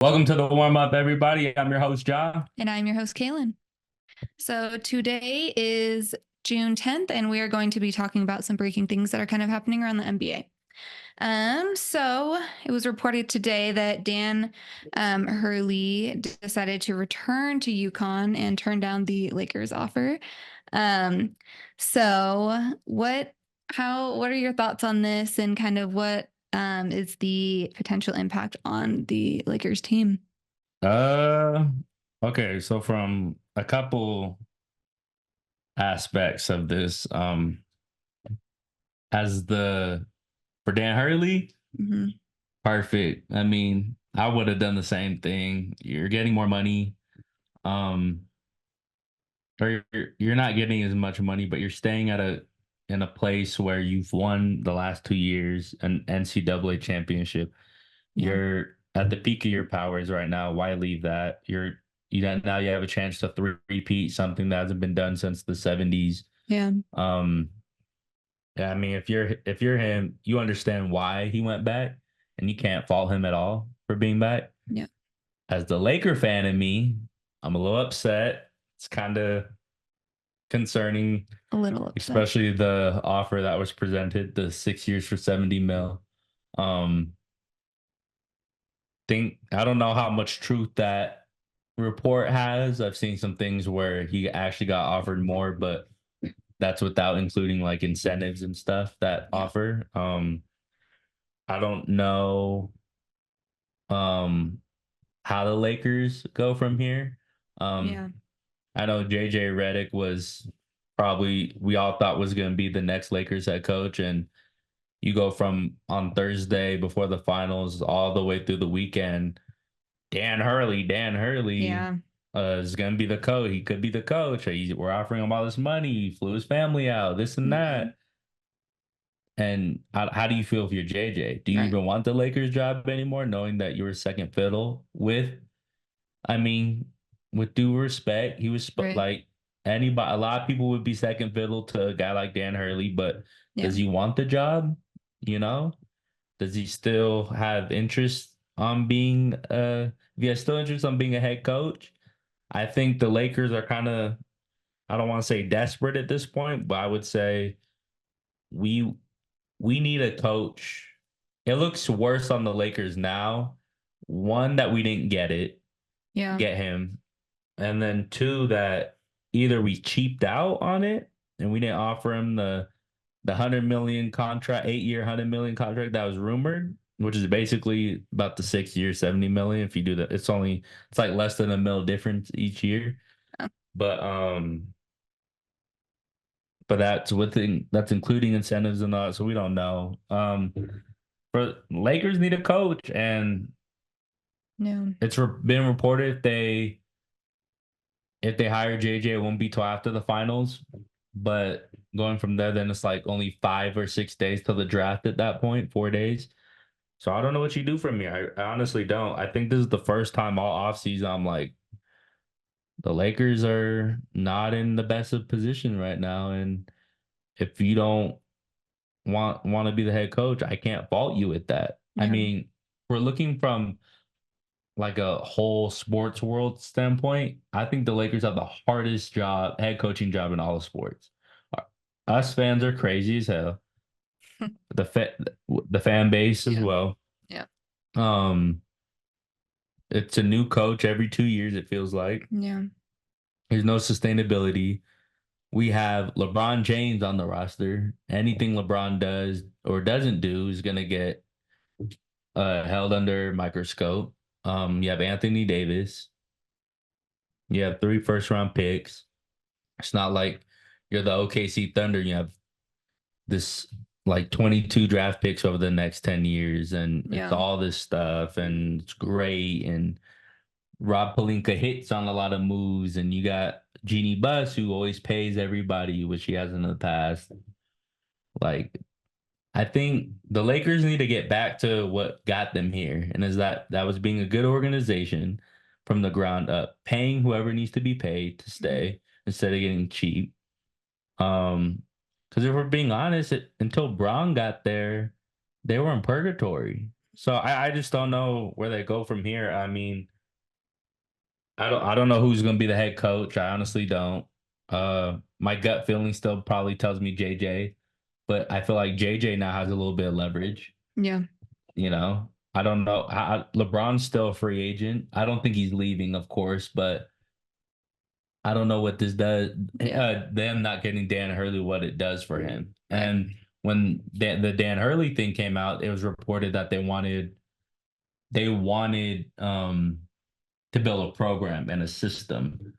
Welcome to the warm up, everybody. I'm your host, John. And I'm your host, Kaylin. So today is June 10th, and we are going to be talking about some breaking things that are kind of happening around the NBA. So it was reported today that Dan Hurley decided to return to UConn and turn down the Lakers offer. Um, so what are your thoughts on this, and kind of what is the potential impact on the Lakers team? Uh, okay. So from a couple aspects of this, as the for Dan Hurley, Mhm. perfect. I mean, I would have done the same thing. You're getting more money, um, or you're not getting as much money, but you're staying at a in a place where you've won the last 2 years an NCAA championship. Yeah. You're at the peak of your powers right now. Why leave that? Now you have a chance to repeat something that hasn't been done since the 70s. Yeah. Um, yeah, I mean, if you're him, you understand why he went back, and you can't fault him at all for being back. Yeah. As the Laker fan in me, I'm a little upset. It's kind of concerning, A little upset. especially the offer that was presented, the 6 years for 70 mil. Um, think I don't know how much truth that report has. I've seen some things where he actually got offered more, but that's without including like incentives and stuff that Yeah. offer. I don't know um how the Lakers go from here. Um Yeah. I know JJ Redick was probably we all thought was going to be the next Lakers head coach, and you go from on Thursday before the finals all the way through the weekend. Dan Hurley Yeah. is going to be the coach. He could be the coach. We're offering him all this money. He flew his family out, this and Yeah. that. And how do you feel if you're JJ? Do you Right. even want the Lakers job anymore, knowing that you were second fiddle with? I mean, with due respect, he was Right. like anybody. A lot of people would be second fiddle to a guy like Dan Hurley, but Yeah. does he want the job? You know, does he still have interest on being if he has still interest on being a head coach? I think the Lakers are kind of, I don't want to say desperate at this point, but I would say we we need a coach. It looks worse on the Lakers now. One, that we didn't Yeah. get him, and then two, that either we cheaped out on it and we didn't offer him the 100 million contract, 8 year 100 million contract that was rumored, which is basically about the 6 year 70 million. If you do that, it's like less than a mil difference each year. Yeah. But that's including incentives and all, so we don't know. But Lakers need a coach, and No. been reported if they hire JJ, it won't be till after the finals. But going from there, then it's like only 5 or 6 days till the draft at that point, 4 days. So I don't know what you do from here. I honestly don't. I think this is the first time all offseason I'm like, the Lakers are not in the best of position right now. And if you don't want to be the head coach, I can't fault you with that. I Yeah. mean, we're looking from like a whole sports world standpoint. I think the Lakers have the hardest head coaching job in all of sports. Uh, Us fans are crazy as hell. The fa- the fan base as Yeah. well. Yeah. Um, it's a new coach every 2 years. It feels like Yeah. there's no sustainability. We have LeBron James on the roster. Anything LeBron does or doesn't do is gonna get held under microscope. You have Anthony Davis. You have 3 first round picks. It's not like you're the OKC Thunder. You have this like 22 draft picks over the next 10 years, and it's Yeah. all this stuff, and it's great. And Rob Pelinka hits on a lot of moves, and you got Jeannie Buss, who always pays everybody, which she has in the past. Like, I think the Lakers need to get back to what got them here, and is that was being a good organization from the ground up, paying whoever needs to be paid to Mhm. stay instead of getting cheap. Because if we're being honest, until Braun got there, they were in purgatory. So I just don't know where they go from here. I mean, I don't know who's gonna be the head coach. I honestly don't. My gut feeling still probably tells me JJ, but I feel like JJ now has a little bit of leverage. Yeah. I don't know. LeBron's still a free agent. I don't think he's leaving, of course, but I don't know what this does. Yeah. Them not getting Dan Hurley, what it does for him. Right. And when the Dan Hurley thing came out, it was reported that they wanted to build a program and a system.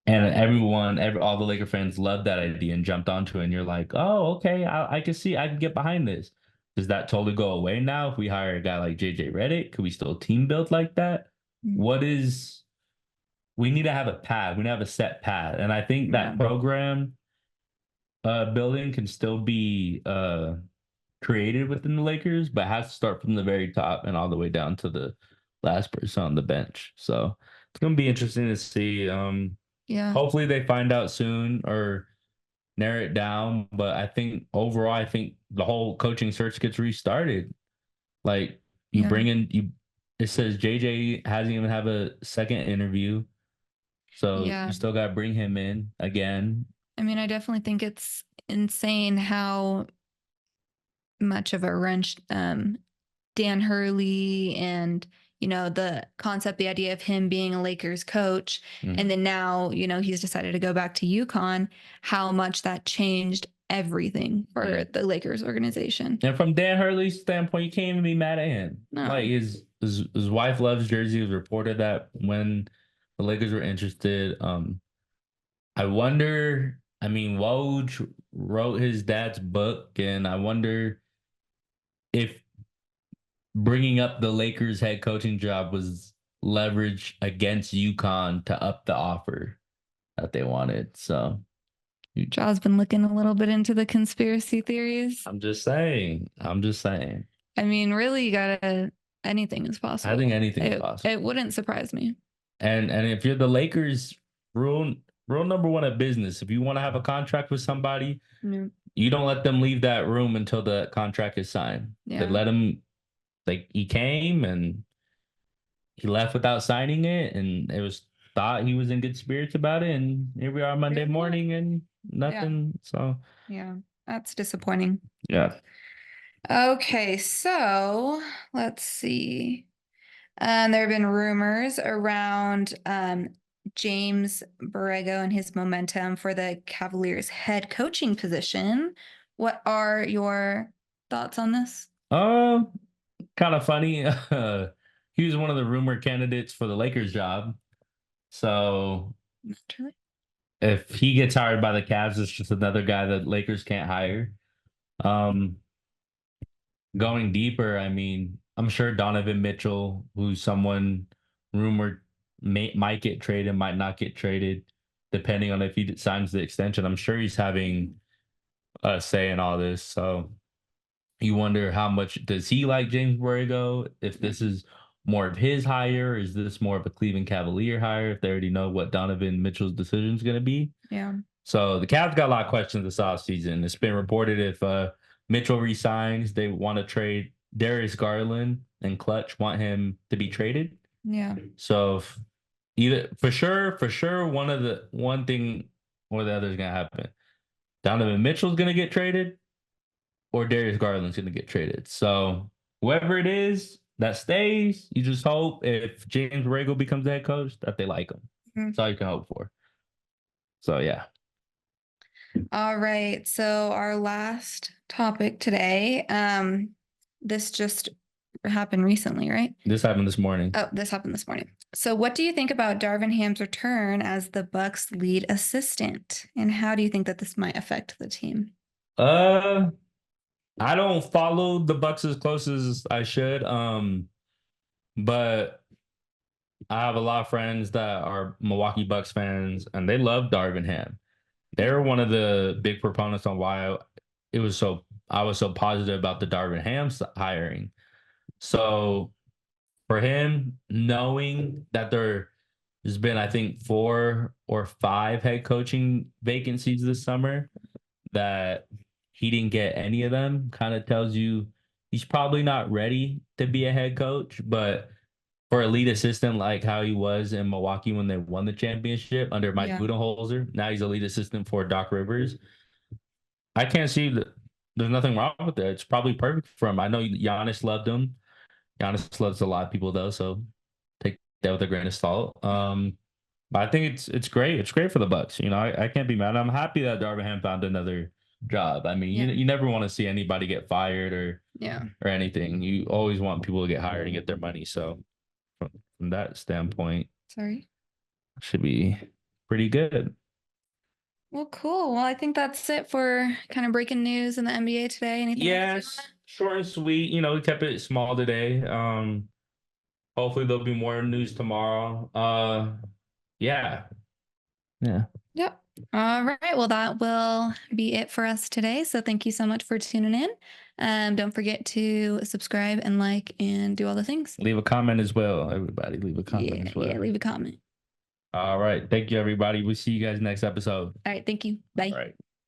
And all the Laker fans loved that idea and jumped onto it. And you're like, oh, okay, I can see, I can get behind this. Does that totally go away now if we hire a guy like JJ Redick? Could we still team build like that? Mm. What is, we need to have a path. We need to have a set path. And I think Yeah. that program building can still be created within the Lakers, but has to start from the very top and all the way down to the last person on the bench. So it's gonna be interesting to see. Yeah. Hopefully they find out soon or narrow it down. But I think overall, I think the whole coaching search gets restarted. Like you Yeah. bring in you. It says JJ hasn't even have a second interview, so Yeah. you still got to bring him in again. I mean, I definitely think it's insane how much of a wrench Dan Hurley and the concept, the idea of him being a Lakers coach, and then now he's decided to go back to UConn. How much that changed everything for Yeah. the Lakers organization. And from Dan Hurley's standpoint, you can't even be mad at him. No. Like his wife loves Jersey. It was reported that when the Lakers were interested, I wonder. I mean, Woj wrote his dad's book, and I wonder if bringing up the Lakers head coaching job was leverage against UConn to up the offer that they wanted. So Jaw's been looking a little bit into the conspiracy theories. I'm just saying. I'm just saying. I mean, really, you gotta. Anything is possible. I think anything is It possible. wouldn't surprise me. And if you're the Lakers, rule number one of business: if you want to have a contract with somebody, Yeah. you don't let them leave that room until the contract is signed. Yeah. They let him. Like he came and he left without signing it, and it was thought he was in good spirits about it. And here we are Monday morning, and nothing. So Yeah, that's disappointing. yeah. Okay, so let's see. There have been rumors around James Borrego and his momentum for the Cavaliers head coaching position. What are your thoughts on this? Kind of funny. He was one of the rumored candidates for the Lakers job. So Naturally. if he gets hired by the Cavs, it's just another guy that Lakers can't hire. Um, Going deeper, I mean, I'm sure Donovan Mitchell, who's someone rumored might get traded, might not get traded, depending on if he signs the extension. I'm sure he's having a say in all this. So you wonder how much does he like James Borrego? If this is more of his hire, is this more of a Cleveland Cavalier hire? If they already know what Donovan Mitchell's decision is going to be. Yeah. So the Cavs got a lot of questions this offseason. It's been reported if Mitchell resigns, they want to trade Darius Garland, and Clutch want him to be traded. Yeah. So either for sure, one thing or the other is gonna happen. Donovan Mitchell's gonna get traded, or Darius Garland's gonna get traded. So whoever it is that stays, you just hope if James Borrego becomes the head coach that they like him. Mhm. That's all you can hope for. So yeah. All right. So our last topic today, this just happened recently, right? This happened this morning. Oh, this happened this morning. So what do you think about Darvin Ham's return as the Bucks lead assistant? And how do you think that this might affect the team? I don't follow the Bucks as close as I should. But I have a lot of friends that are Milwaukee Bucks fans, and they love Darvin Ham. They're one of the big proponents on why I was so positive about the Darvin Ham hiring. So for him, knowing that there's been, I think, 4 or 5 head coaching vacancies this summer, that he didn't get any of them, kind of tells you he's probably not ready to be a head coach, but for a lead assistant like how he was in Milwaukee when they won the championship under Mike Yeah. Budenholzer, now he's a lead assistant for Doc Rivers. I can't see that there's nothing wrong with that. It's probably perfect for him. I know Giannis loved him. Giannis loves a lot of people though, so take that with a grain of salt. But I think it's great. It's great for the Bucks. You know, I can't be mad. I'm happy that Darvin Ham found another job. I mean, Yeah. you never want to see anybody get fired Yeah. or anything. You always want people to get hired and get their money. So from that standpoint, Sorry. should be pretty good. Well, cool. Well, I think that's it for kind of breaking news in the NBA today. Anything else you Yes, wanna- short and sweet. You know, we kept it small today. Hopefully there'll be more news tomorrow. Yeah. Yeah. Yep. All right. Well, that will be it for us today. So thank you so much for tuning in. Don't forget to subscribe and like and do all the things. Leave a comment as well, everybody. Leave a comment Yeah. as well. Yeah. Leave a comment. All right. Thank you, everybody. We'll see you guys next episode. All right. Thank you. Bye. All right.